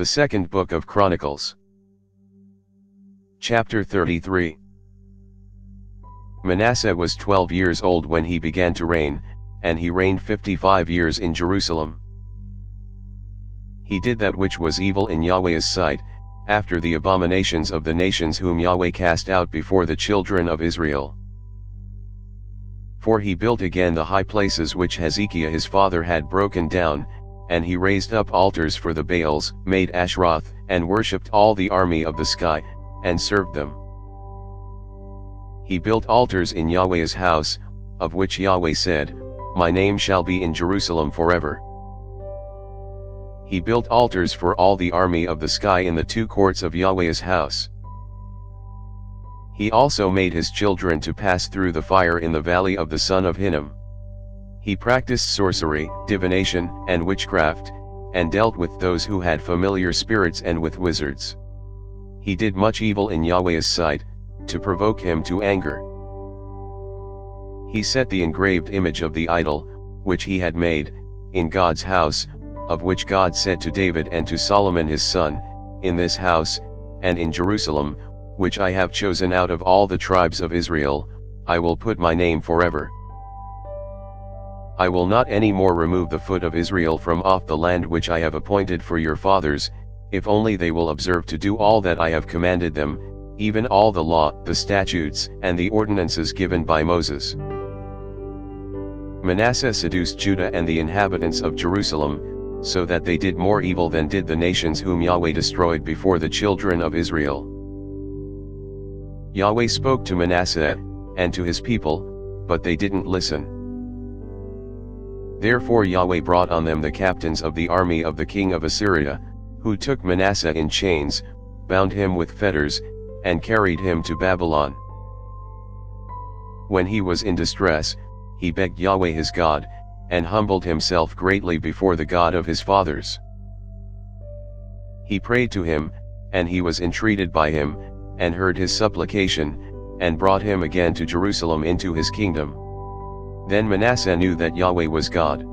The Second Book of Chronicles. Chapter 33. Manasseh was 12 years old when he began to reign, and he reigned 55 years in Jerusalem. He did that which was evil in Yahweh's sight, after the abominations of the nations whom Yahweh cast out before the children of Israel. For he built again the high places which Hezekiah his father had broken down, and he raised up altars for the Baals, made Ashtaroth, and worshipped all the army of the sky, and served them. He built altars in Yahweh's house, of which Yahweh said, "My name shall be in Jerusalem forever." He built altars for all the army of the sky in the two courts of Yahweh's house. He also made his children to pass through the fire in the valley of the son of Hinnom. He practiced sorcery, divination, and witchcraft, and dealt with those who had familiar spirits and with wizards. He did much evil in Yahweh's sight, to provoke him to anger. He set the engraved image of the idol, which he had made, in God's house, of which God said to David and to Solomon his son, "In this house, and in Jerusalem, which I have chosen out of all the tribes of Israel, I will put my name forever. I will not any more remove the foot of Israel from off the land which I have appointed for your fathers, if only they will observe to do all that I have commanded them, even all the law, the statutes, and the ordinances given by Moses." Manasseh seduced Judah and the inhabitants of Jerusalem, so that they did more evil than did the nations whom Yahweh destroyed before the children of Israel. Yahweh spoke to Manasseh, and to his people, but they didn't listen. Therefore Yahweh brought on them the captains of the army of the king of Assyria, who took Manasseh in chains, bound him with fetters, and carried him to Babylon. When he was in distress, he begged Yahweh his God, and humbled himself greatly before the God of his fathers. He prayed to him, and he was entreated by him, and heard his supplication, and brought him again to Jerusalem into his kingdom. Then Manasseh knew that Yahweh was God.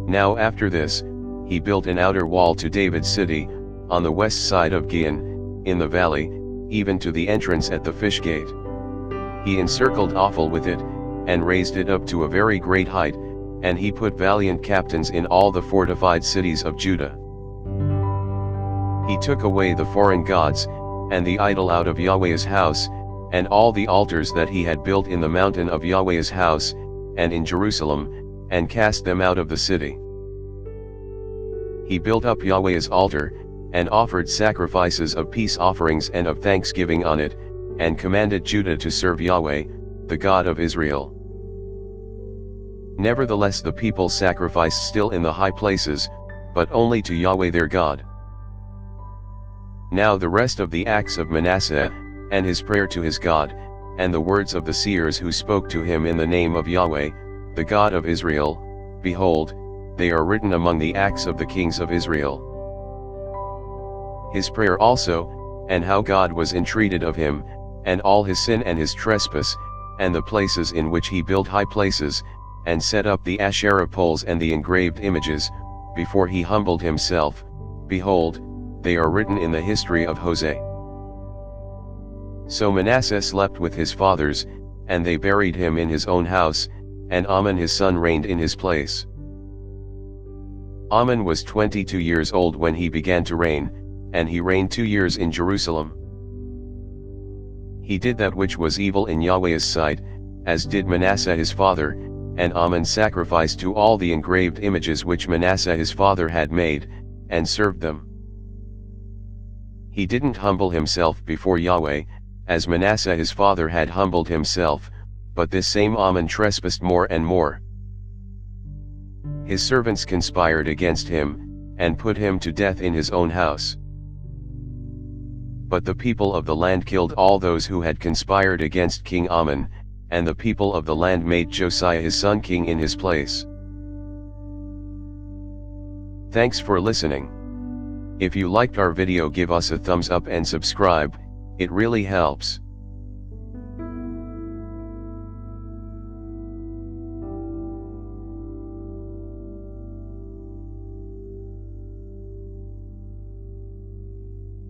Now after this, he built an outer wall to David's city, on the west side of Gihon, in the valley, even to the entrance at the fish gate. He encircled Ophel with it, and raised it up to a very great height, and he put valiant captains in all the fortified cities of Judah. He took away the foreign gods, and the idol out of Yahweh's house, and all the altars that he had built in the mountain of Yahweh's house, and in Jerusalem, and cast them out of the city. He built up Yahweh's altar, and offered sacrifices of peace offerings and of thanksgiving on it, and commanded Judah to serve Yahweh, the God of Israel. Nevertheless the people sacrificed still in the high places, but only to Yahweh their God. Now the rest of the acts of Manasseh, and his prayer to his God, and the words of the seers who spoke to him in the name of Yahweh, the God of Israel, behold, they are written among the acts of the kings of Israel. His prayer also, and how God was entreated of him, and all his sin and his trespass, and the places in which he built high places, and set up the Asherah poles and the engraved images, before he humbled himself, behold, they are written in the history of Hosea. So Manasseh slept with his fathers, and they buried him in his own house, and Amon his son reigned in his place. Amon was 22 years old when he began to reign, and he reigned 2 years in Jerusalem. He did that which was evil in Yahweh's sight, as did Manasseh his father, and Amon sacrificed to all the engraved images which Manasseh his father had made, and served them. He didn't humble himself before Yahweh, as Manasseh his father had humbled himself, but this same Amon trespassed more and more. His servants conspired against him, and put him to death in his own house. But the people of the land killed all those who had conspired against King Amon, and the people of the land made Josiah his son king in his place. Thanks for listening. If you liked our video, give us a thumbs up and subscribe, it really helps.